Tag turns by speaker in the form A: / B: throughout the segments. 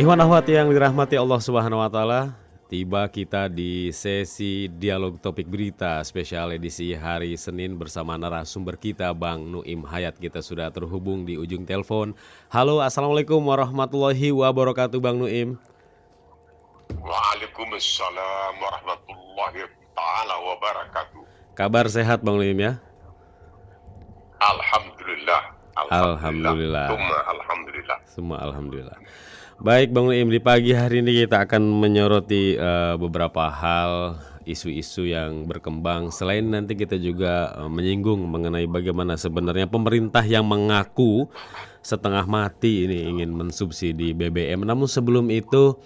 A: Ikhwan akhwat yang dirahmati Allah Subhanahu wa taala, tiba kita di sesi dialog topik berita spesial edisi hari Senin bersama narasumber kita Bang Nuim Hayat. Kita sudah terhubung di ujung telepon. Halo, Assalamualaikum warahmatullahi wabarakatuh Bang Nuim.
B: Waalaikumsalam warahmatullahi taala wabarakatuh.
A: Kabar sehat Bang Nuim ya?
B: Alhamdulillah.
A: Alhamdulillah.
B: Alhamdulillah.
A: Semua alhamdulillah. Baik Bang Nuim, di pagi hari ini kita akan menyoroti beberapa hal, isu-isu yang berkembang. Selain nanti kita juga menyinggung mengenai bagaimana sebenarnya pemerintah yang mengaku setengah mati ini ingin mensubsidi BBM. Namun sebelum itu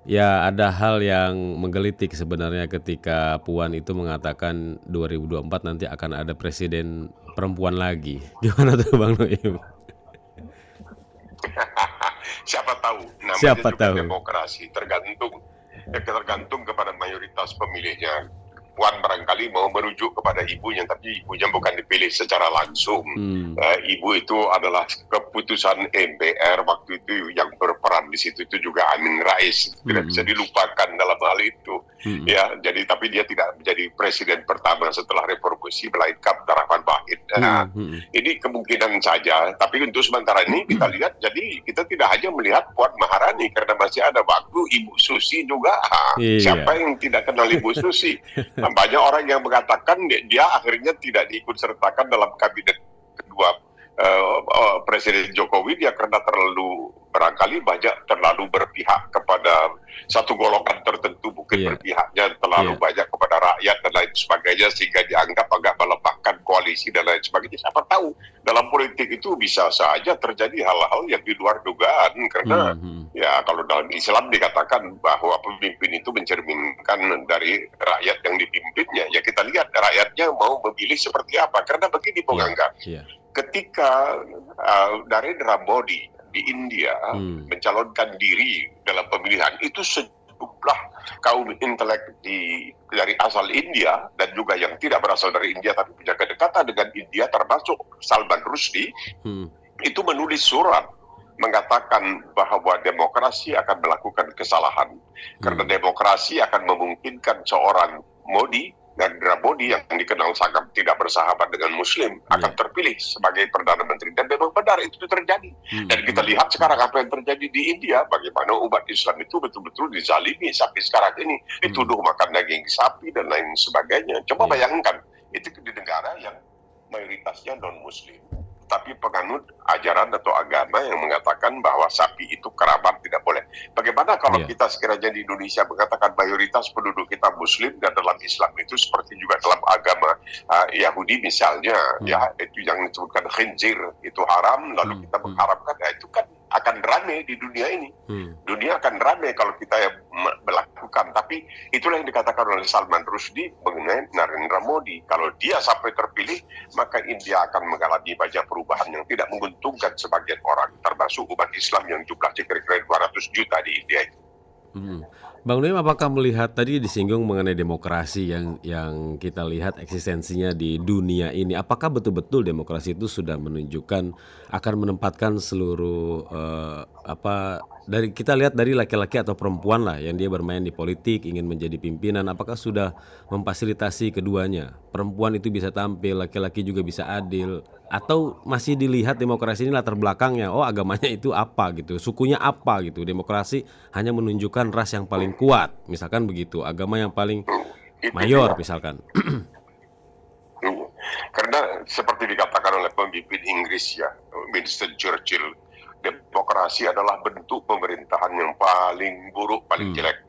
A: ya ada hal yang menggelitik sebenarnya ketika Puan itu mengatakan 2024 nanti akan ada presiden perempuan lagi. Gimana tuh Bang Nuim?
B: Siapa tahu, namanya
A: Siapa
B: juga
A: tahu.
B: demokrasi, tergantung kepada mayoritas pemilihnya. Puan barangkali mau merujuk kepada ibunya, tapi ibunya bukan dipilih secara langsung. Ibu itu adalah keputusan MPR waktu itu, yang berperan di situ itu juga Amin Rais, tidak bisa dilupakan dalam hal itu. Ya, jadi tapi dia tidak menjadi presiden pertama setelah reformasi, melainkan Abdurrahman Wahid. Ini kemungkinan saja, tapi untuk sementara ini kita lihat, jadi kita tidak hanya melihat Puan Maharani karena masih ada waktu Ibu Susi juga. Siapa yang tidak kenal Ibu Susi? Banyak orang yang mengatakan dia akhirnya tidak diikut sertakan dalam kabinet kedua Presiden Jokowi, dia karena barangkali terlalu berpihak kepada satu golongan tertentu, mungkin berpihaknya terlalu banyak kepada rakyat dan lain sebagainya, sehingga dianggap agak melemahkan koalisi dan lain sebagainya. Siapa tahu dalam politik itu bisa saja terjadi hal-hal yang di luar dugaan, karena ya kalau dalam Islam dikatakan bahwa pemimpin itu mencerminkan dari rakyat yang dipimpinnya. Ya kita lihat rakyatnya mau memilih seperti apa, karena begini Bung Angga, ketika Narendra Modi di India mencalonkan diri dalam pemilihan, itu sejumlah kaum intelek dari asal India dan juga yang tidak berasal dari India tapi punya kedekatan dengan India, termasuk Salman Rushdie, itu menulis surat mengatakan bahwa demokrasi akan melakukan kesalahan, karena demokrasi akan memungkinkan seorang Narendra Modi yang dikenal sangat tidak bersahabat dengan Muslim akan terpilih sebagai Perdana Menteri, dan memang benar itu terjadi. Dan kita lihat sekarang apa yang terjadi di India, bagaimana umat Islam itu betul-betul dizalimi sampai sekarang ini, dituduh makan daging sapi dan lain sebagainya. Coba bayangkan, itu di negara yang mayoritasnya non-Muslim, tapi penganut ajaran atau agama yang mengatakan bahwa sapi itu kerabat, tidak boleh. Bagaimana kalau kita sekiranya di Indonesia mengatakan mayoritas penduduk kita Muslim, dan dalam Islam itu seperti juga dalam agama Yahudi misalnya, ya itu yang disebutkan khinzir itu haram, lalu kita mengharapkan, ya itu kan akan ramai di dunia ini. Dunia akan ramai kalau kita melakukan. Tapi itulah yang dikatakan oleh Salman Rushdie mengenai Narendra Modi. Kalau dia sampai terpilih, maka India akan mengalami banyak perubahan yang tidak menguntungkan sebagian orang, termasuk umat Islam yang jumlahnya kira-kira 200 juta di India itu.
A: Bang Nuim, apakah melihat tadi disinggung mengenai demokrasi yang kita lihat eksistensinya di dunia ini, apakah betul-betul demokrasi itu sudah menunjukkan akan menempatkan seluruh dari kita lihat dari laki-laki atau perempuan lah yang dia bermain di politik ingin menjadi pimpinan, apakah sudah memfasilitasi keduanya, perempuan itu bisa tampil, laki-laki juga bisa adil, atau masih dilihat demokrasi ini latar belakangnya, oh agamanya itu apa gitu, sukunya apa gitu, demokrasi hanya menunjukkan ras yang paling kuat, misalkan begitu, agama yang paling mayor misalkan.
B: Karena seperti dikatakan oleh pemimpin Inggris ya, Winston Churchill, demokrasi adalah bentuk pemerintahan yang paling buruk, paling jelek.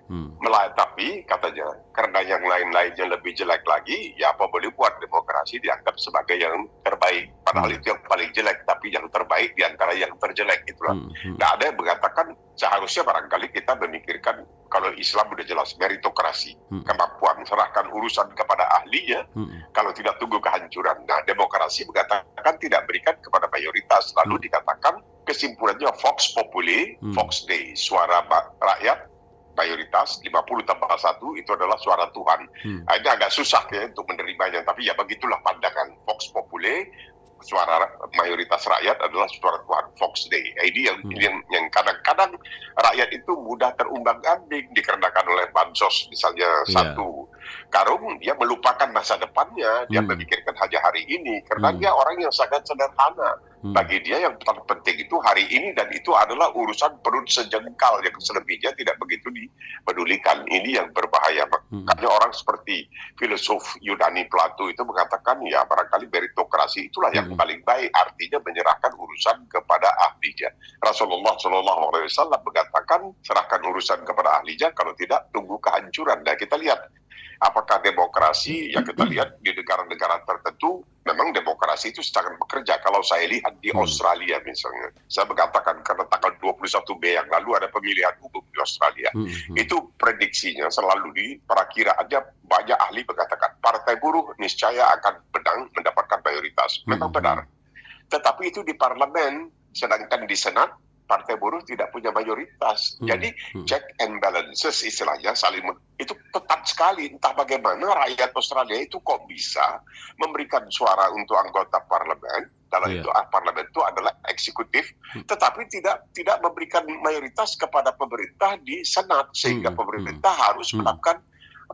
B: Tapi katanya, karena yang lain-lainnya lebih jelek lagi, ya apa boleh buat, demokrasi dianggap sebagai yang terbaik. Padahal itu yang paling jelek, tapi yang terbaik di antara yang terjelek itulah. Nah, ada yang mengatakan seharusnya barangkali kita memikirkan, kalau Islam udah jelas meritokrasi, kemampuan serahkan urusan kepada ahlinya, kalau tidak tunggu kehancuran. Nah, demokrasi mengatakan tidak berikan kepada mayoritas, lalu dikatakan kesimpulannya Vox Populi, Vox Dei, suara rakyat, mayoritas 50 tambah 1 itu adalah suara Tuhan. Ini agak susah ya untuk menerimanya, tapi ya begitulah pandangan Vox Populi, suara mayoritas rakyat adalah suara Tuhan, Fox Day. Ini yang kadang-kadang rakyat itu mudah terumbang-ambing dikarenakan oleh bansos misalnya satu karung, dia melupakan masa depannya, dia memikirkan hanya hari ini karena dia orang yang sangat sederhana. Bagi dia yang paling penting itu hari ini, dan itu adalah urusan perut sejengkal, yang selebihnya tidak begitu dipedulikan. Ini yang berbahaya. Makanya orang seperti filosof Yunani Plato itu mengatakan ya barangkali meritokrasi itulah yang paling baik, artinya menyerahkan urusan kepada ahlinya. Rasulullah SAW mengatakan serahkan urusan kepada ahlinya, kalau tidak tunggu kehancuran. Nah, kita lihat apakah demokrasi yang kita lihat di negara-negara tertentu memang demokrasi itu sedang bekerja. Kalau saya lihat di Australia misalnya, saya mengatakan karena tanggal 21 Mei yang lalu ada pemilihan umum di Australia. Itu prediksinya selalu di perakiraannya banyak ahli mengatakan partai buruh niscaya akan menang, mendapatkan mayoritas. Memang benar. Tetapi itu di parlemen, sedangkan di senat partai buruh tidak punya mayoritas. Jadi check and balances istilahnya itu ketat sekali. Entah bagaimana rakyat Australia itu kok bisa memberikan suara untuk anggota parlemen. Dalam itu parlemen itu adalah eksekutif, tetapi tidak memberikan mayoritas kepada pemerintah di senat, sehingga pemerintah harus melakukan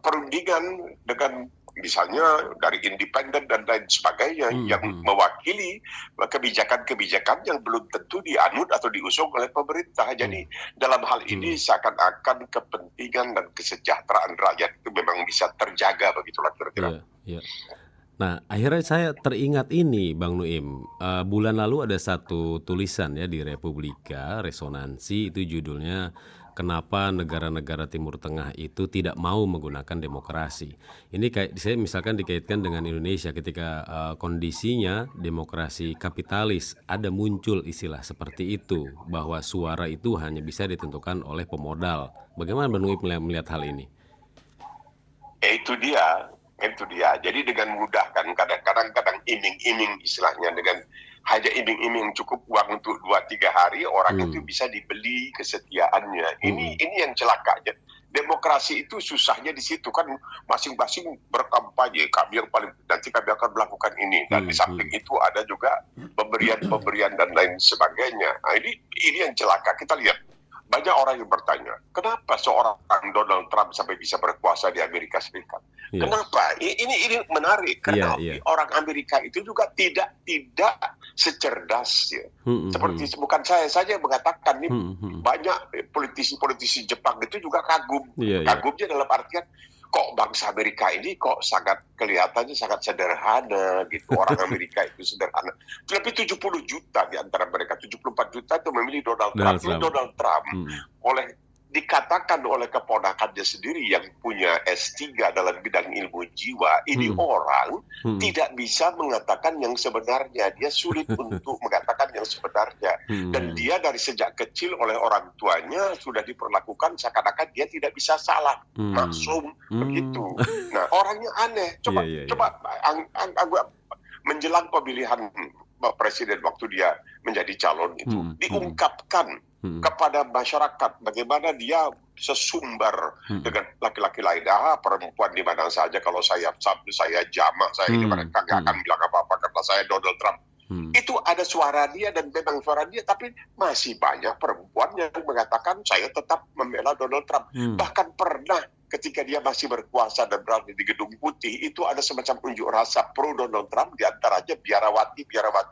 B: perundingan dengan misalnya dari independen dan lain sebagainya yang mewakili kebijakan-kebijakan yang belum tentu dianut atau diusung oleh pemerintah. Jadi dalam hal ini seakan-akan kepentingan dan kesejahteraan rakyat itu memang bisa terjaga, begitulah kira-kira.
A: Nah, akhirnya saya teringat ini, Bang Nuim. Bulan lalu ada satu tulisan ya di Republika, Resonansi, itu judulnya Kenapa negara-negara Timur Tengah itu tidak mau menggunakan demokrasi. Ini kayak saya misalkan dikaitkan dengan Indonesia ketika kondisinya demokrasi kapitalis, ada muncul istilah seperti itu, bahwa suara itu hanya bisa ditentukan oleh pemodal. Bagaimana Bang Nuim melihat hal ini?
B: Itu dia. Jadi dengan mudah kan kadang-kadang iming-iming istilahnya, dengan hanya iming-iming cukup uang untuk 2-3 hari orang itu bisa dibeli kesetiaannya. Ini yang celakanya. Demokrasi itu susahnya di situ kan, masing-masing berkampanye, kami yang paling nanti kami akan melakukan ini, dan di samping itu ada juga pemberian dan lain sebagainya. Nah, ini yang celaka. Kita lihat banyak orang yang bertanya, kenapa seorang Donald Trump sampai bisa berkuasa di Amerika Serikat? Kenapa? Ini menarik karena orang Amerika itu juga tidak secerdas ya. Seperti bukan saya saja yang mengatakan, ini banyak politisi-politisi Jepang itu juga kagum. Kagumnya dalam artian kok bangsa Amerika ini kok kelihatannya sangat sederhana gitu. Orang Amerika itu sederhana. Lebih 70 juta di antara mereka, 74 juta itu memilih Donald Trump. Donald Trump dikatakan oleh keponakannya sendiri yang punya S3 dalam bidang ilmu jiwa, ini orang tidak bisa mengatakan yang sebenarnya. Dia sulit untuk mengatakan yang sebenarnya. Dan dia dari sejak kecil oleh orang tuanya sudah diperlakukan seakan-akan dia tidak bisa salah. Maksum begitu. Nah, orangnya aneh. Coba menjelang pemilihan presiden waktu dia menjadi calon itu diungkapkan kepada masyarakat bagaimana dia sesumbar dengan laki-laki lain. Perempuan di mana saja, kalau saya sabtu, saya jamak, saya ini, mereka nggak akan bilang apa-apa karena saya Donald Trump. Itu ada suara dia dan memang suara dia, tapi masih banyak perempuan yang mengatakan saya tetap membela Donald Trump. Bahkan pernah ketika dia masih berkuasa dan berada di Gedung Putih, itu ada semacam unjuk rasa pro Donald Trump, di antaranya biarawati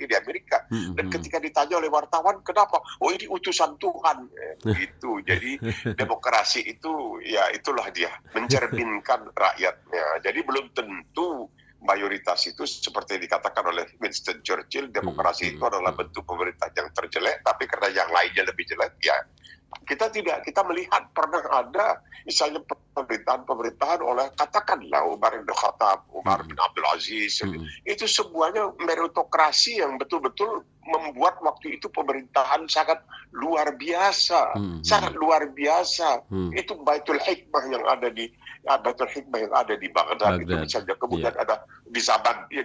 B: di Amerika. Dan ketika ditanya oleh wartawan, kenapa? Oh, ini utusan Tuhan. Gitu. Jadi demokrasi itu, ya itulah dia, mencerminkan rakyatnya. Jadi belum tentu mayoritas itu seperti dikatakan oleh Winston Churchill, demokrasi itu adalah bentuk pemerintah yang terjelek, tapi karena yang lainnya lebih jelek, ya kita melihat pernah ada misalnya pemerintahan oleh katakanlah Umar bin Khattab, Umar bin Abdul Aziz, itu semuanya meritokrasi yang betul-betul membuat waktu itu pemerintahan sangat luar biasa, sangat luar biasa. Itu Baitul Hikmah yang ada di Baghdad itu misalnya, kemudian ada di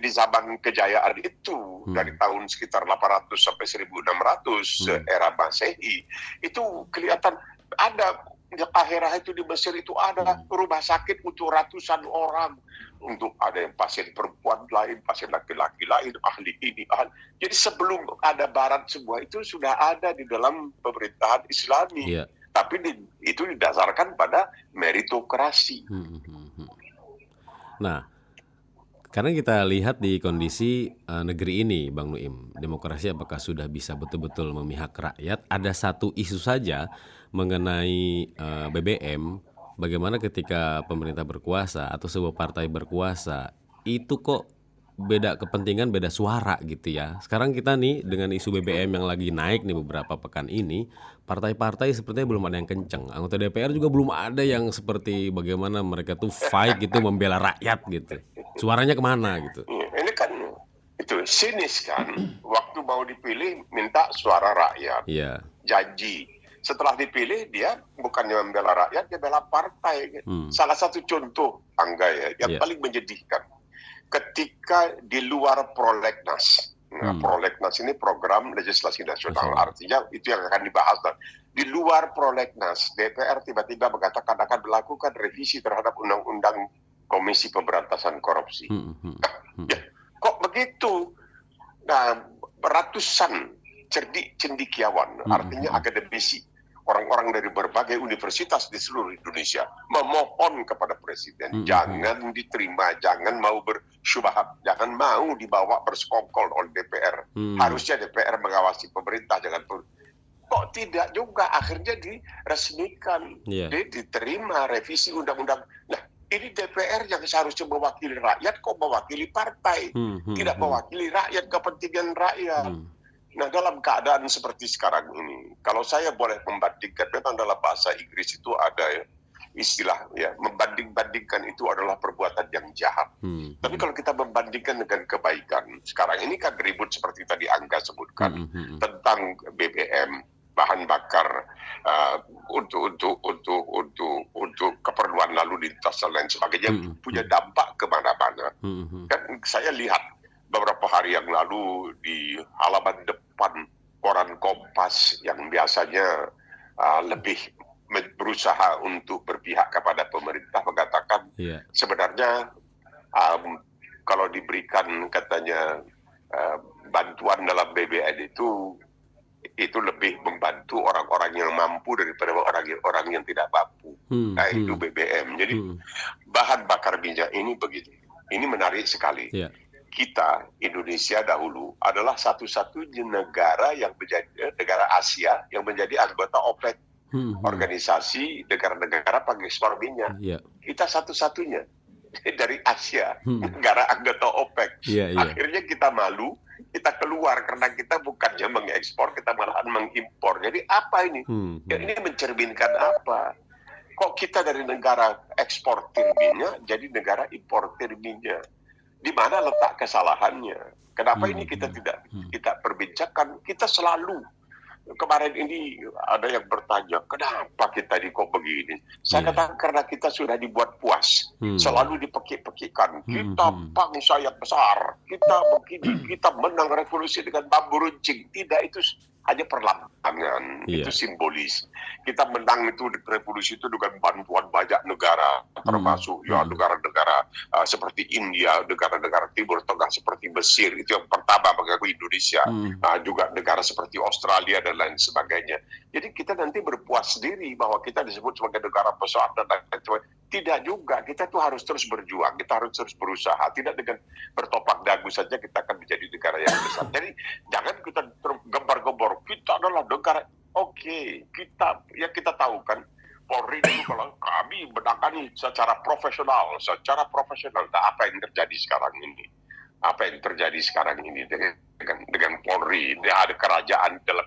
B: zaman kejayaan itu dari tahun sekitar 800 sampai 1600 era Masehi, itu kelihatan ada di Kahirah itu di Mesir itu ada rumah sakit untuk ratusan orang, untuk ada yang pasien perempuan lain, pasien laki-laki lain, ahli ini, ahli. Jadi sebelum ada Barat semua itu sudah ada di dalam pemerintahan Islami.
A: Iya.
B: Tapi itu didasarkan pada meritokrasi.
A: Nah, karena kita lihat di kondisi negeri ini, Bang Nuim, demokrasi apakah sudah bisa betul-betul memihak rakyat? Ada satu isu saja mengenai BBM, bagaimana ketika pemerintah berkuasa atau sebuah partai berkuasa, itu kok beda kepentingan, beda suara gitu ya. Sekarang kita nih dengan isu BBM yang lagi naik nih beberapa pekan ini, partai-partai sepertinya belum ada yang kenceng. Anggota DPR juga belum ada yang seperti bagaimana mereka tuh fight gitu membela rakyat gitu. Suaranya kemana gitu?
B: Ini kan itu sinis kan. Waktu mau dipilih minta suara rakyat,
A: Iya.
B: janji. Setelah dipilih dia bukannya membela rakyat, dia bela partai. Salah satu contoh Angga yang paling menyedihkan, ketika di luar prolegnas. Nah, prolegnas ini program legislasi nasional, artinya itu yang akan dibahas. Di luar prolegnas, DPR tiba-tiba mengatakan akan melakukan revisi terhadap undang-undang Komisi Pemberantasan Korupsi. Ya, kok begitu? Nah, ratusan cerdik cendikiawan, artinya akademisi, orang-orang dari berbagai universitas di seluruh Indonesia memohon kepada Presiden, jangan diterima, jangan mau bersyubhat, jangan mau dibawa bersekongkol oleh DPR. Harusnya DPR mengawasi pemerintah, jangan kok tidak juga, akhirnya diresmikan, diterima revisi undang-undang. Nah, ini DPR yang seharusnya mewakili rakyat, kok mewakili partai, tidak mewakili rakyat, kepentingan rakyat. Nah, dalam keadaan seperti sekarang ini, kalau saya boleh membandingkan, memang dalam bahasa Inggris itu ada istilah membanding-bandingkan itu adalah perbuatan yang jahat. Tapi kalau kita membandingkan dengan kebaikan, sekarang ini kan ribut seperti tadi Angga sebutkan tentang BBM, bahan bakar untuk keperluan lalu lintas dan lain sebagainya, punya dampak kemana-mana. Kan saya lihat beberapa hari yang lalu di halaman depan koran Kompas yang biasanya lebih berusaha untuk berpihak kepada pemerintah mengatakan sebenarnya kalau diberikan katanya bantuan dalam BBM itu lebih membantu orang-orang yang mampu daripada orang yang tidak mampu. Nah, itu BBM. Jadi bahan bakar minyak ini begitu. Ini menarik sekali. Kita, Indonesia dahulu, adalah satu-satunya negara yang menjadi negara Asia yang menjadi anggota OPEC, organisasi negara-negara pengekspor minyak. Kita satu-satunya dari Asia, negara anggota OPEC. Akhirnya kita malu, kita keluar karena kita bukannya mengekspor, kita malahan mengimpor. Jadi apa ini? Ini mencerminkan apa? Kok kita dari negara eksportir minyak jadi negara importir minyak? Di mana letak kesalahannya? Kenapa ini kita tidak perbincangkan? Kita selalu, kemarin ini ada yang bertanya, kenapa kita kok begini? Saya katakan karena kita sudah dibuat puas, selalu dipekik-pekikkan. Kita bangsa yang besar, kita begini, kita menang revolusi dengan bambu runcing. Tidak, itu hanya perlambangan, itu simbolis. Kita menang itu revolusi itu dengan bantuan banyak negara, termasuk negara-negara seperti India, negara-negara Timur Tengah seperti Mesir, itu yang pertama mengakui Indonesia, juga negara seperti Australia dan lain sebagainya. Jadi kita nanti berpuas diri bahwa kita disebut sebagai negara besar dan lain sebagainya. Tidak juga, kita tuh harus terus berjuang, kita harus terus berusaha. Tidak dengan bertopak dagu saja kita akan menjadi negara yang besar. Jadi jangan kita gembar-gembor, kita adalah negara. Oke, kita tahu kan, Polri itu kalau kami menangani secara profesional. Nah, apa yang terjadi sekarang ini? Apa yang terjadi sekarang ini dengan Polri? Ada kerajaan dalam.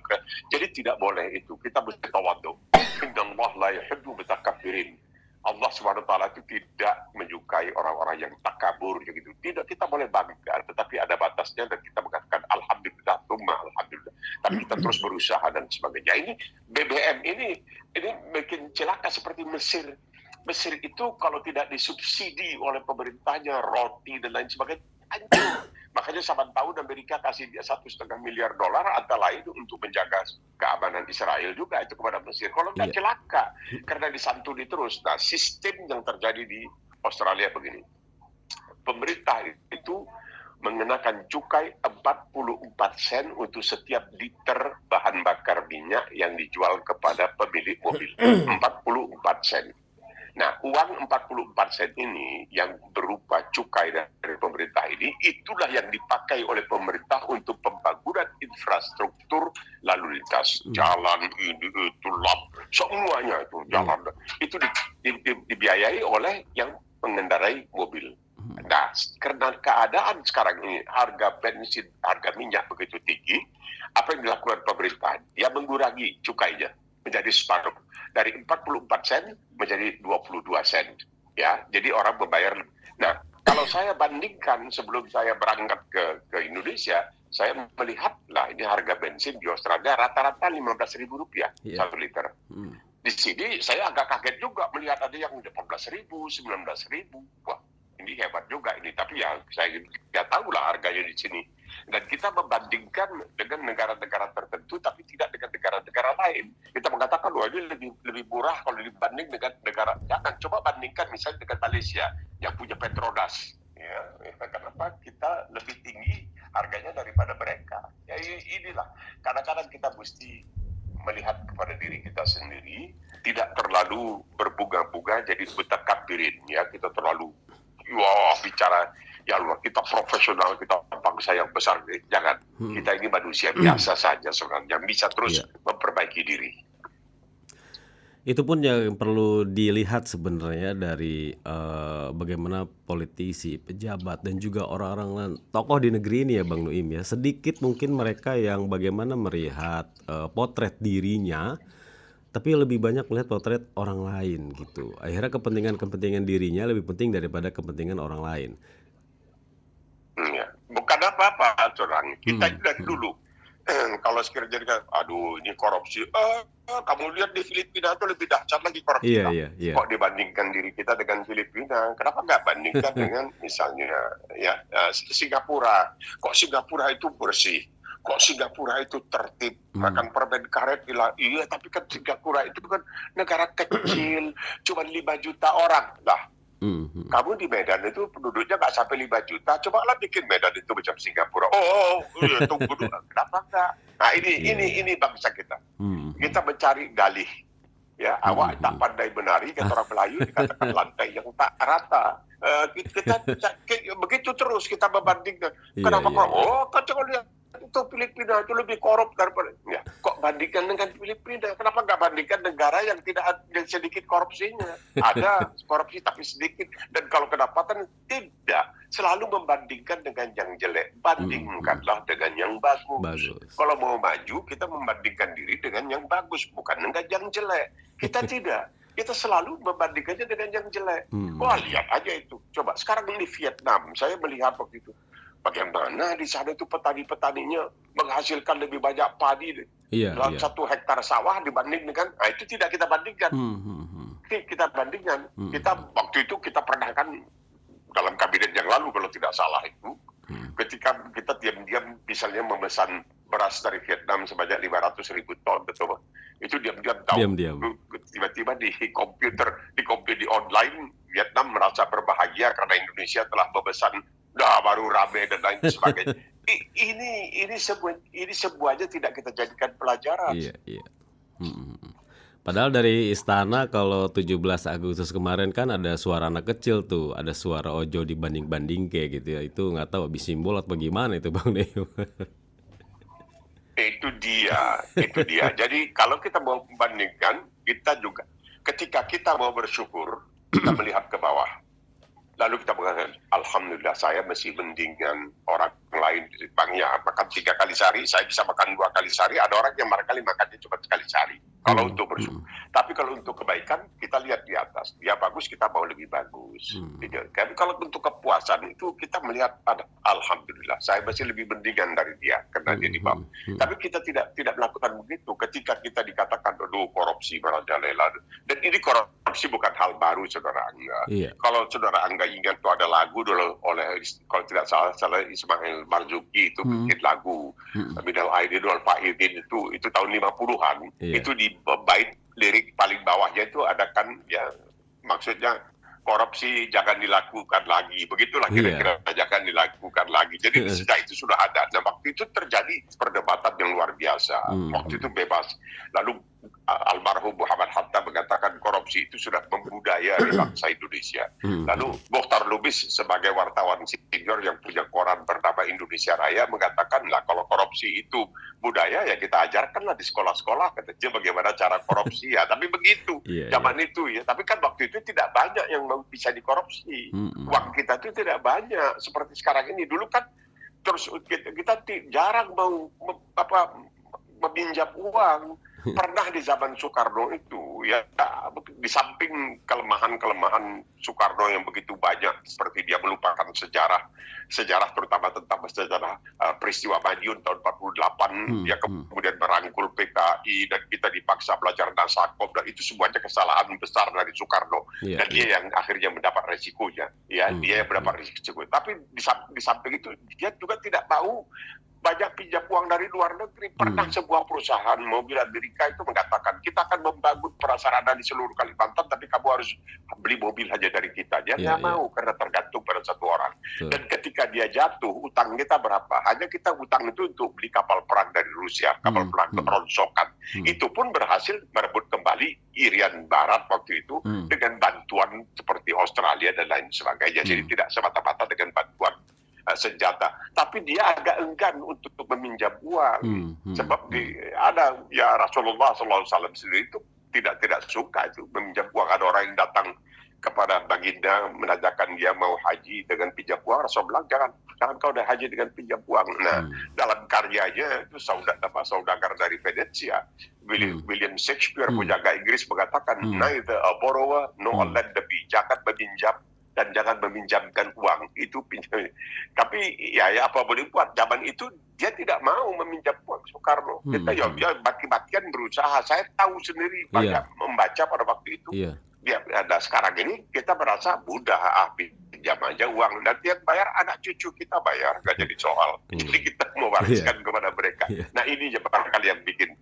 B: Jadi tidak boleh itu. Kita mesti tawadhu. Innallaha la yuhibbu mutakabbirin. Allah SWT itu tidak menyukai orang-orang yang takabur gitu. Tidak, kita boleh bangga, tetapi ada batasnya dan kita mengatakan alhamdulillah, alhamdulillah. Tapi kita terus berusaha dan sebagainya. Ini BBM ini bikin celaka seperti Mesir. Mesir itu kalau tidak disubsidi oleh pemerintahnya, roti dan lain sebagainya, hancur. Makanya saban tahun Amerika kasih dia $1,5 miliar antara lain untuk menjaga keamanan Israel juga itu kepada Mesir. Kalau nggak celaka karena disantuni terus. Nah, sistem yang terjadi di Australia begini. Pemerintah itu mengenakan cukai 44 sen untuk setiap liter bahan bakar minyak yang dijual kepada pemilik mobil. 44 sen. Nah, uang 44 sen ini yang berupa cukai dari pemerintah ini, itulah yang dipakai oleh pemerintah untuk pembangunan infrastruktur lalu lintas. Jalan ini, itu lap, semuanya itu jalan. Itu dibiayai oleh yang mengendarai mobil. Nah, karena keadaan sekarang ini, harga bensin, harga minyak begitu tinggi, apa yang dilakukan pemerintah? Dia mengurangi cukainya menjadi separuh. Dari 44 sen menjadi 22 sen. Ya, jadi orang membayar. Nah, kalau saya bandingkan sebelum saya berangkat ke Indonesia, saya melihatlah ini harga bensin di Australia rata-rata Rp15.000 satu liter. Di sini saya agak kaget juga melihat ada yang 18.000, 19.000. Wah, ini hebat juga ini. Tapi ya saya tidak tahulah harganya di sini. Dan kita membandingkan dengan negara-negara tertentu, tapi tidak dengan negara-negara lain. Kita mengatakan, wah ini lebih murah kalau dibanding dengan negara. Jangan, coba bandingkan misalnya dengan Malaysia yang punya Petronas. Ya, kenapa kita lebih tinggi harganya daripada mereka? Ya inilah, kadang-kadang kita mesti melihat kepada diri kita sendiri, tidak terlalu berbunga-bunga jadi bertakabirin. Ya, kita terlalu bicara ya Allah, kita profesional, kita bangsa yang besar. Jangan, kita ini manusia biasa saja sebenarnya, yang bisa terus memperbaiki diri.
A: Itu pun yang perlu dilihat sebenarnya dari bagaimana politisi, pejabat, dan juga orang-orang tokoh di negeri ini ya Bang Nuim ya. Sedikit mungkin mereka yang bagaimana melihat potret dirinya, tapi lebih banyak melihat potret orang lain gitu. Akhirnya kepentingan dirinya lebih penting daripada kepentingan orang lain.
B: Ya, bukan apa-apa, orang kita dari dulu. Kalau sekiranya, aduh ini korupsi, kamu lihat di Filipina itu lebih dahsyat lagi korupsi.
A: Iya.
B: Kok dibandingkan diri kita dengan Filipina? Kenapa nggak bandingkan dengan misalnya ya Singapura? Kok Singapura itu bersih? Kok Singapura itu tertib? Makan permen karet, iya, tapi kan Singapura itu kan negara kecil, cuma 5 juta orang. Lah, kamu di Medan itu penduduknya nggak sampai 5 juta, cobalah bikin Medan itu macam Singapura. Iya, tunggu dulu. Kenapa nggak? Nah, ini bangsa kita. Kita mencari dalih. Ya, awak tak pandai menari, kata orang Melayu, dikatakan lantai yang tak rata. Kita begitu terus kita membandingkan. Kenapa kok? Kan coba lihat itu Filipina itu lebih korup daripada. Ya, kok bandingkan dengan Filipina? Kenapa nggak bandingkan negara yang tidak sedikit korupsinya? Ada korupsi tapi sedikit. Dan kalau kedapatan tidak. Selalu membandingkan dengan yang jelek. Bandingkanlah dengan yang bagus. Kalau mau maju, kita membandingkan diri dengan yang bagus, bukan dengan yang jelek. Kita tidak. Kita selalu membandingkannya dengan yang jelek. Wah, lihat aja itu. Coba, sekarang ini Vietnam. Saya melihat waktu itu. Bagaimana di sana itu petani-petaninya menghasilkan lebih banyak padi dalam 1 hektar sawah dibanding dengan, itu tidak kita bandingkan. Kita bandingkan. Waktu itu kita pernah kan dalam kabinet yang lalu kalau tidak salah itu, ketika kita diam-diam misalnya memesan beras dari Vietnam sebanyak 500.000 ton, betul? Itu diam-diam tahu. Tiba-tiba di komputer, di online, Vietnam merasa berbahagia karena Indonesia telah memesan, baru rame dan lain sebagainya. Ini semuanya tidak kita jadikan pelajaran.
A: Iya. Padahal dari istana kalau 17 Agustus kemarin kan ada suara anak kecil tuh, ada suara ojo dibanding-banding kayak gitu ya. Itu nggak tahu habis simbol atau bagaimana itu Bang Neo.
B: Itu dia. Jadi kalau kita mau membandingkan, kita juga ketika kita mau bersyukur, kita melihat ke bawah. Lalu kita mengatakan, alhamdulillah saya masih mendingan orang lain di Jepang ya makan 3 kali sehari, saya bisa makan 2 kali sehari. Ada orang yang barangkali makannya cuma sekali sehari. Kalau untuk bersyukur. Tapi kalau untuk kebaikan, kita lihat di atas. Dia bagus, kita mau lebih bagus. Gitu. Tapi kalau untuk kepuasan itu kita melihat, alhamdulillah, saya masih lebih mendingan dari dia karena dia di bawah. Tapi kita tidak melakukan begitu. Ketika kita dikatakan, aduh korupsi merajalela. Dan ini korupsi bukan hal baru, Saudara Angga. Kalau Saudara Angga ingat itu ada lagu dulu oleh, kalau tidak salah Ismail Marzuki itu bikin lagu. Minal Aidin wal Faidin itu tahun 50-an. Itu di bait lirik paling bawahnya itu ada kan ya maksudnya korupsi jangan dilakukan lagi, begitulah kira-kira jangan dilakukan lagi. Jadi sejak itu sudah ada. Nah waktu itu terjadi perdebatan yang luar biasa. Waktu itu bebas. Lalu almarhum Muhammad Hatta mengatakan korupsi itu sudah membudaya di bangsa Indonesia. Lalu Mokhtar Lubis sebagai wartawan senior yang punya koran bernama Indonesia Raya mengatakan lah kalau korupsi itu budaya ya kita ajarkanlah di sekolah-sekolah katanya bagaimana cara korupsi ya. Tapi begitu zaman itu ya. Tapi kan waktu itu tidak banyak yang bisa dikorupsi. Uang kita itu tidak banyak seperti sekarang ini. Dulu kan terus kita jarang mau meminjam uang. Pernah di zaman Soekarno itu ya di samping kelemahan Soekarno yang begitu banyak seperti dia melupakan sejarah terutama tentang sejarah peristiwa Madiun tahun 48 dia kemudian merangkul PKI dan kita dipaksa belajar Nasakov dan itu semuanya kesalahan besar dari Soekarno dan dia yang akhirnya mendapat resikonya dia yang mendapat resiko. Tapi di samping itu dia juga tidak mau banyak pinjam uang dari luar negeri. Pernah sebuah perusahaan mobil Amerika itu mengatakan kita akan membangun prasarana di seluruh Kalimantan tapi kamu harus beli mobil hanya dari kita. Dia nggak mau karena tergantung pada satu orang. Dan ketika dia jatuh, utang kita berapa? Hanya kita utang itu untuk beli kapal perang dari Rusia, kapal perang keronsokan. Itu pun berhasil merebut kembali Irian Barat waktu itu dengan bantuan seperti Australia dan lain sebagainya. Jadi tidak semata-mata dengan bantuan senjata, tapi dia agak enggan untuk meminjam uang, sebab ada ya Rasulullah SAW sendiri itu tidak suka itu meminjam uang. Ada orang yang datang kepada baginda menanyakan dia mau haji dengan pinjam uang, Rasul bilang jangan kau dah haji dengan pinjam uang. Nah dalam karyanya itu saudagar dari Venesia, William Shakespeare penjaga Inggris mengatakan neither a borrower nor a lender, jangan meminjam dan jangan meminjamkan uang itu pinjam. Tapi ya apa boleh buat, zaman itu dia tidak mau meminjam uang Soekarno. Kita dia mati-matian berusaha. Saya tahu sendiri banyak membaca pada waktu itu. Dia ada sekarang ini kita merasa mudah pinjam aja uang dan dia bayar, anak cucu kita bayar, nggak jadi soal. Jadi kita mau wariskan kepada mereka. Nah ini barangkali yang bikin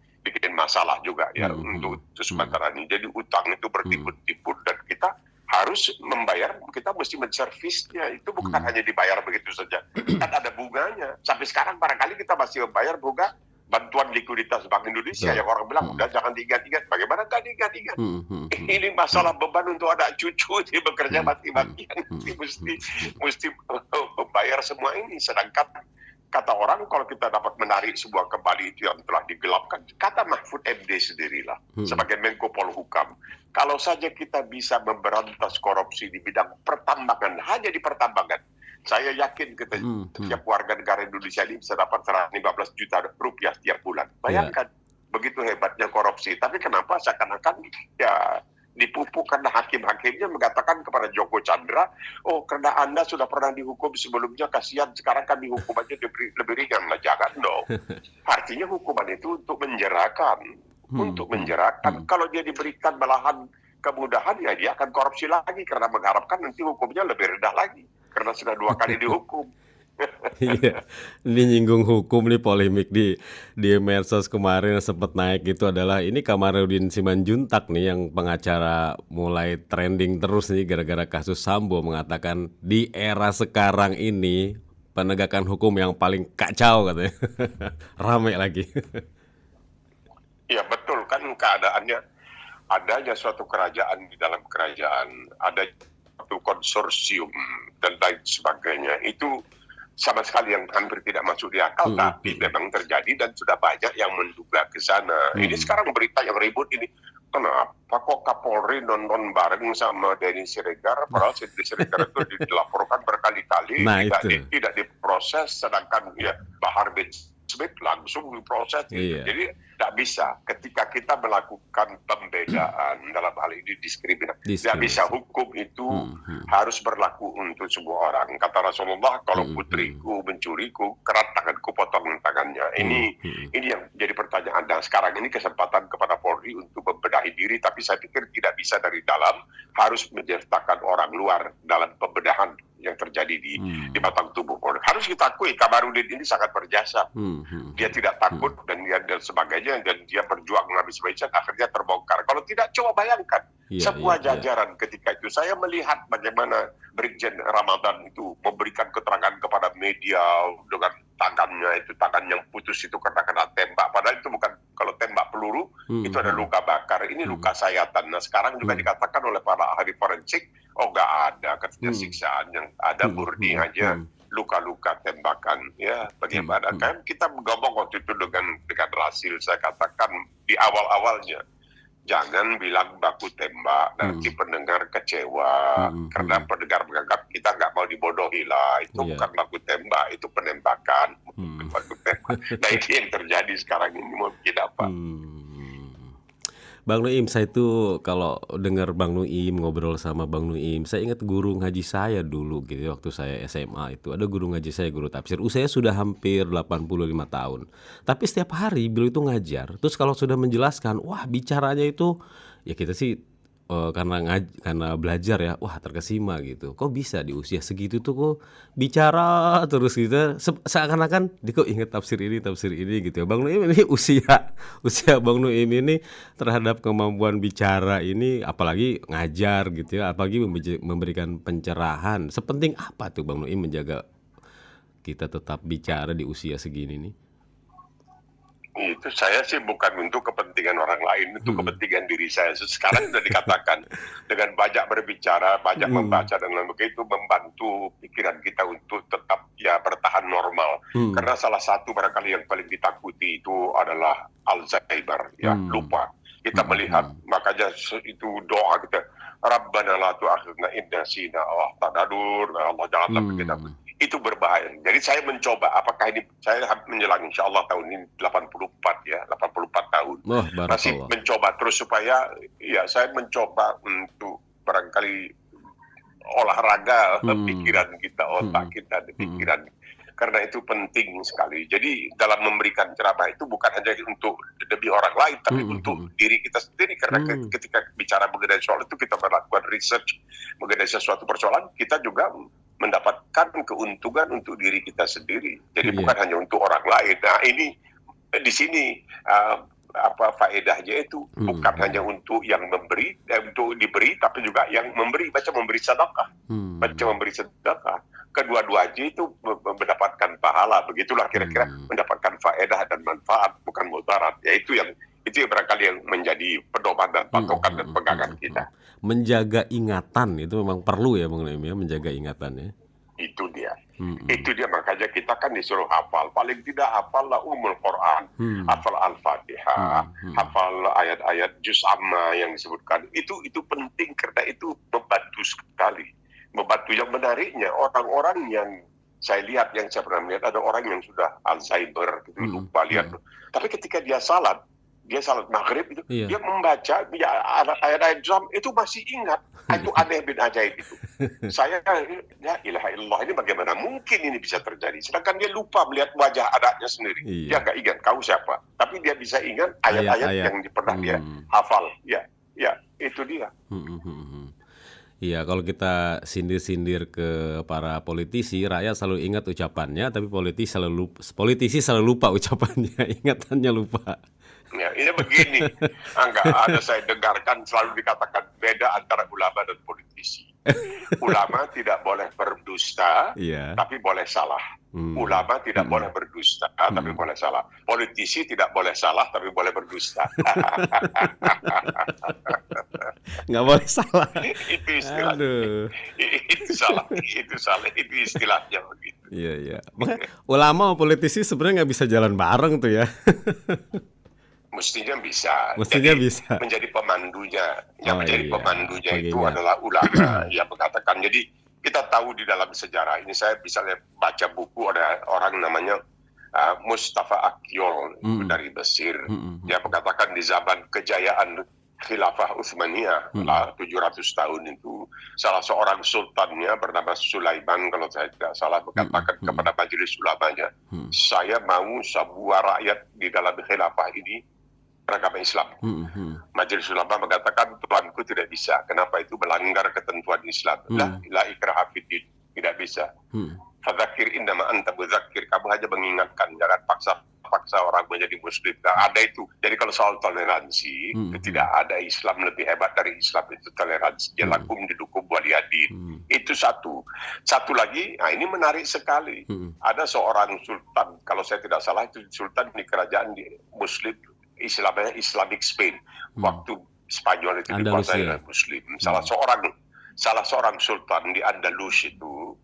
B: masalah juga ya untuk sementara ini. Jadi utang itu bertimbun-timbun dan kita harus membayar, kita mesti menservisnya. Itu bukan hanya dibayar begitu saja, kan ada bunganya. Sampai sekarang barangkali kita masih membayar bunga bantuan likuiditas Bank Indonesia yang orang bilang udah jangan diingat-ingat. Bagaimana nggak diingat-ingat? Ini masalah beban untuk anak cucu, dia bekerja mati-matian, mesti membayar semua ini. Sedangkan kata orang kalau kita dapat menarik sebuah kembali itu yang telah digelapkan, kata Mahfud MD sendirilah sebagai Menko Polhukam, kalau saja kita bisa memberantas korupsi di bidang pertambangan, hanya di pertambangan, saya yakin kita setiap warga negara Indonesia ini bisa dapat 15 juta rupiah setiap bulan. Bayangkan begitu hebatnya korupsi. Tapi kenapa seakan-akan ya dipupuk karena hakim-hakimnya mengatakan kepada Joko Chandra, oh karena Anda sudah pernah dihukum sebelumnya, kasihan sekarang kami hukum aja lebih ringan lah. Jangan dong. Artinya hukuman itu untuk menjerakan. Kalau dia diberikan malahan kemudahan ya dia akan korupsi lagi karena mengharapkan nanti hukumnya lebih rendah lagi karena sudah 2 kali dihukum.
A: Iya, ini nyinggung hukum nih, polemik di medsos kemarin sempat naik itu adalah ini Kamarudin Simanjuntak nih yang pengacara mulai trending terus nih gara-gara kasus Sambo, mengatakan di era sekarang ini penegakan hukum yang paling kacau katanya. Rame lagi.
B: Ya betul kan keadaannya, adanya suatu kerajaan di dalam kerajaan, ada suatu konsorsium dan lain sebagainya, itu sama sekali yang hampir tidak masuk di akal, tapi memang terjadi dan sudah banyak yang menduga ke sana. Ini sekarang berita yang ribut ini, kenapa kok Kapolri nonton bareng sama Denny Siregar, padahal Denny Siregar itu dilaporkan berkali-kali, tidak diproses, sedangkan ya Bahar bin langsung diproses gitu.
A: Iya.
B: Jadi tidak bisa ketika kita melakukan pembedaan dalam hal ini diskriminasi. Tidak bisa, hukum itu harus berlaku untuk semua orang. Kata Rasulullah, kalau putriku mencuriku, kerat tanganku, potong tangannya. Ini yang jadi pertanyaan. Dan sekarang ini kesempatan kepada Polri untuk membenahi diri, tapi saya pikir tidak bisa dari dalam, harus menyertakan orang luar dalam pembedahan yang terjadi di batang tubuh Polri. Harus kita akui, Kamarudin ini sangat berjasa. Dia tidak takut dan sebagainya, dan dia berjuang habis-habisan, akhirnya terbongkar. Kalau tidak, coba bayangkan sebuah jajaran ketika itu. Saya melihat bagaimana Brigjen Ramadan itu memberikan keterangan kepada media dengan tangan yang putus itu karena kena tembak. Padahal itu bukan, kalau tembak peluru itu ada luka bakar. Ini luka sayatan. Nah, sekarang juga dikatakan oleh para ahli forensik, nggak ada katanya siksaan, yang ada murni aja luka-luka tembakan. Ya, bagaimana kan kita ngomong waktu itu dengan Rasil, saya katakan di awalnya, jangan bilang baku tembak, nanti pendengar kecewa, karena pendengar menganggap kita nggak mau dibodohi lah. Itu bukan baku tembak, itu penembakan. Baku tembak. Nah, ini yang terjadi sekarang ini, mau bikin apa?
A: Bang Nuim, saya itu kalau dengar Bang Nuim ngobrol sama Bang Nuim, saya ingat guru ngaji saya dulu gitu, waktu saya SMA itu. Ada guru ngaji saya, guru tafsir. Usianya sudah hampir 85 tahun. Tapi setiap hari beliau itu ngajar. Terus kalau sudah menjelaskan, wah bicaranya itu, ya kita sih karena belajar ya, wah terkesima gitu. Kok bisa di usia segitu tuh kok bicara terus gitu, seakan-akan dia kok ingat tafsir ini gitu ya. Bang Nuim ini usia Bang Nuim ini terhadap kemampuan bicara ini, apalagi ngajar gitu ya, apalagi memberikan pencerahan. Sepenting apa tuh Bang Nuim menjaga kita tetap bicara di usia segini nih?
B: Itu saya sih bukan untuk kepentingan orang lain, untuk kepentingan diri saya. Sekarang sudah dikatakan dengan banyak berbicara, banyak membaca dan lain begitu, membantu pikiran kita untuk tetap ya bertahan normal. Karena salah satu barangkali yang paling ditakuti itu adalah Alzheimer, ya lupa. Kita melihat, makanya itu doa kita, Rabbana la tu'akhidna in nasina aw akhtana, Allah jangan sampai kita. Itu berbahaya. Jadi saya mencoba, apakah ini, saya menjelang insya Allah tahun ini 84 tahun. Masih mencoba terus supaya, ya saya mencoba untuk barangkali olahraga pikiran kita, otak kita, pikiran. Karena itu penting sekali. Jadi dalam memberikan ceramah itu bukan hanya untuk demi orang lain, tapi untuk diri kita sendiri. Karena ketika bicara mengenai soal itu, kita melakukan research mengenai sesuatu persoalan, kita juga mendapatkan keuntungan untuk diri kita sendiri. Jadi bukan hanya untuk orang lain. Nah, ini di sini faedahnya itu bukan hanya untuk yang memberi, untuk diberi, tapi juga yang memberi. Baca memberi sedekah, kedua-duanya itu mendapatkan pahala. Begitulah kira-kira, mendapatkan faedah dan manfaat, bukan mudarat. Ya itu yang barangkali yang menjadi pedoman dan patokan dan pegangan kita.
A: Menjaga ingatan itu memang perlu ya Bang Nuim ya, menjaga ingatannya.
B: Itu dia. Itu dia, makanya kita kan disuruh hafal. Paling tidak hafal lah Quran, hafal Al-Fatihah, hafal ayat-ayat juz amma yang disebutkan. Itu penting karena itu membantu sekali. Membantu. Yang menariknya, orang-orang yang saya lihat, yang saya pernah melihat, ada orang yang sudah Alzheimer, gitu, lupa lihat. Tapi ketika dia salat maghrib itu, dia membaca ayat-ayat juz itu masih ingat. Itu aneh bin ajaib itu. Saya, ya ilaha illallah, ini bagaimana mungkin ini bisa terjadi? Sedangkan dia lupa melihat wajah anaknya sendiri. Dia nggak ingat kau siapa, tapi dia bisa ingat ayat-ayat yang pernah dia hafal. Ya, itu dia.
A: Iya, kalau kita sindir-sindir ke para politisi, rakyat selalu ingat ucapannya, tapi politisi selalu lupa ucapannya, ingatannya lupa.
B: Ya, ini begini, enggak ada, saya dengarkan selalu dikatakan beda antara ulama dan politisi. Ulama tidak boleh berdusta, tapi boleh salah. Ulama tidak boleh berdusta, tapi boleh salah. Politisi tidak boleh salah, tapi boleh berdusta.
A: Nggak boleh salah.
B: Itu istilahnya. Itu salah. Itu istilahnya begitu.
A: Iya. Makanya ulama sama politisi sebenarnya nggak bisa jalan bareng tuh ya.
B: Mestinya bisa.
A: Bisa.
B: Menjadi pemandunya. Yang pemandunya itu adalah ulama yang mengatakan. Jadi kita tahu di dalam sejarah ini, saya misalnya baca buku, ada orang namanya Mustafa Akyol dari Mesir. Dia mengatakan di zaman kejayaan Khilafah Utsmaniyah 700 tahun itu, salah seorang sultannya bernama Sulaiman kalau saya tidak salah mengatakan kepada majelis ulamanya, saya mau sebuah rakyat di dalam khilafah ini beragama Islam. Majelis ulama mengatakan tuanku tidak bisa. Kenapa? Itu melanggar ketentuan Islam. La ikraha fiddin, tidak bisa. Fadzakir innama anta mudzakir, kamu hanya mengingatkan, jangan paksa orang menjadi muslim. Nah, ada itu. Jadi kalau soal toleransi, tidak ada Islam lebih hebat dari Islam, itu toleransi. Lakum didukum waliyadin. Itu satu. Satu lagi, nah ini menarik sekali. Ada seorang sultan, kalau saya tidak salah itu sultan di kerajaan di Muslim, istilahnya Islamic Spain. Waktu Spanyol itu dikuasai oleh Muslim. Salah seorang sultan di Andalus itu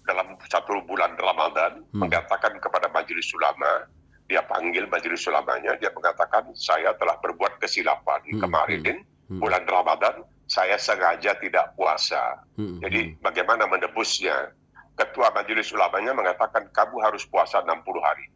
B: dalam 1 bulan Ramadan mengatakan kepada majelis ulama, dia panggil majelis ulamanya, dia mengatakan saya telah berbuat kesilapan kemarin bulan Ramadan, saya sengaja tidak puasa. Jadi bagaimana menebusnya? Ketua majelis ulamanya mengatakan kamu harus puasa 60 hari.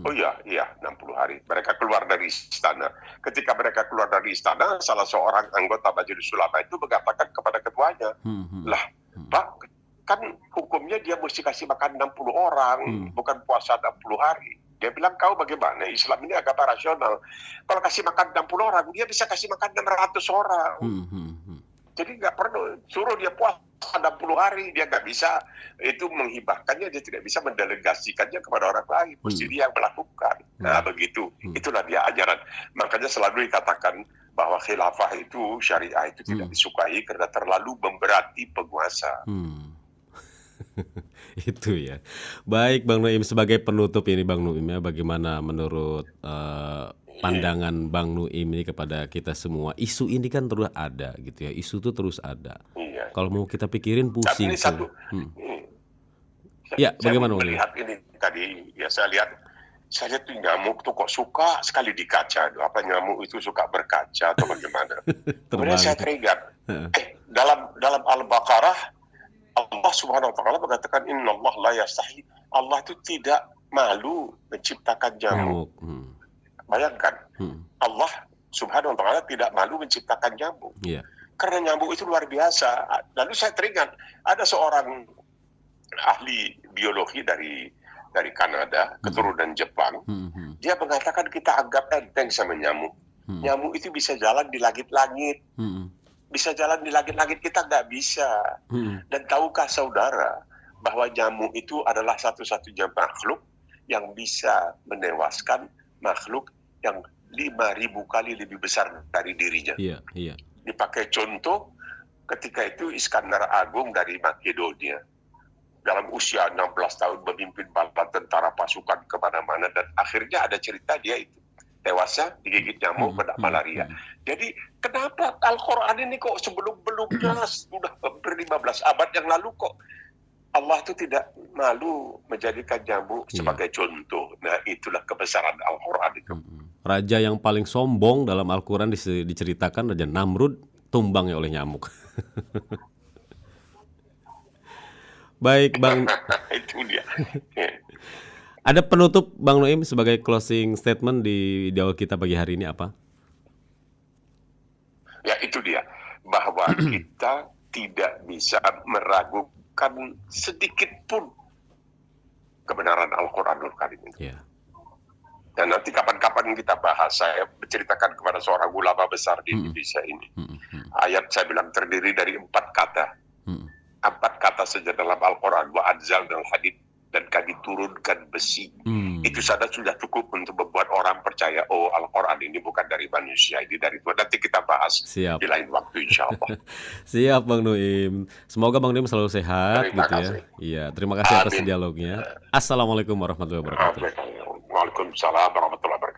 B: Oh iya 60 hari. Mereka keluar dari istana. Ketika mereka keluar dari istana, salah seorang anggota majelis ulama itu mengatakan kepada ketuanya, lah Pak, kan hukumnya dia mesti kasih makan 60 orang, bukan puasa 60 hari. Dia bilang, kau bagaimana? Islam ini agama rasional. Kalau kasih makan 60 orang, dia bisa kasih makan 600 orang. Jadi nggak perlu suruh dia puasa 60 hari, dia nggak bisa itu menghibahkannya, dia tidak bisa mendelegasikannya kepada orang lain, mesti dia yang melakukan. Nah begitu, itulah dia ajaran. Makanya selalu dikatakan bahwa khilafah itu, syariah itu tidak disukai karena terlalu memberati penguasa.
A: Itu ya. Baik Bang Nuim, sebagai penutup ini Bang Nuim ya, bagaimana menurut pandangan Bang Nuim ini kepada kita semua? Isu ini kan terus ada gitu ya, isu itu terus ada. Kalau mau kita pikirin pusing. Ya, bagaimana Bang Nuim?
B: Melihat ini tadi, ya saya lihat tuh nyamuk tuh kok suka sekali di kaca. Apa nyamuk itu suka berkaca atau bagaimana? Kemudian saya teringat, dalam Al-Baqarah Allah Subhanahu wa taala mengatakan innallah la yastahi. Allah itu tidak malu menciptakan nyamuk. Bayangkan, Allah Subhanahu wa taala tidak malu menciptakan nyamuk. Karena nyamuk itu luar biasa. Lalu saya teringat ada seorang ahli biologi dari Kanada, keturunan Jepang. Dia mengatakan kita anggap enteng sama nyamuk. Nyamuk itu bisa jalan di langit-langit. Bisa jalan di langit-langit, kita nggak bisa. Dan tahukah saudara bahwa nyamuk itu adalah satu-satunya makhluk yang bisa menewaskan makhluk yang 5.000 kali lebih besar dari dirinya. Dipakai contoh, ketika itu Iskandar Agung dari Makedonia dalam usia 16 tahun memimpin bala tentara pasukan kemana-mana, dan akhirnya ada cerita dia itu tewasnya digigit nyamuk kena malaria. Jadi kenapa Al-Quran ini kok sebelum-belumnya sudah hampir 15 abad yang lalu kok Allah itu tidak malu menjadikan nyamuk sebagai contoh. Nah itulah kebesaran Al-Quran itu.
A: Raja yang paling sombong dalam Al-Quran diceritakan Raja Namrud tumbangnya oleh nyamuk. Baik Bang.
B: Itu dia.
A: Ada penutup Bang Nuim sebagai closing statement di dialog kita pagi hari ini apa?
B: Ya itu dia, bahwa kita tidak bisa meragukan sedikit pun kebenaran Al-Quranul Karim itu. Dan nanti kapan-kapan kita bahas, saya menceritakan kepada seorang ulama besar di Indonesia ini. Ayat saya bilang terdiri dari 4 kata. 4 kata saja dalam Al-Quran, wa anzalnal hadid, dan kami turunkan besi. Itu saja sudah cukup untuk membuat orang percaya, oh Al-Quran ini bukan dari manusia, ini dari Tuhan. Nanti kita bahas di lain waktu insya Allah.
A: Siap Bang Nuim. Semoga Bang Nuim selalu sehat.
B: Terima
A: kasih. Iya, terima kasih atas dialognya. Assalamualaikum warahmatullahi wabarakatuh.
B: Waalaikumsalam warahmatullahi wabarakatuh.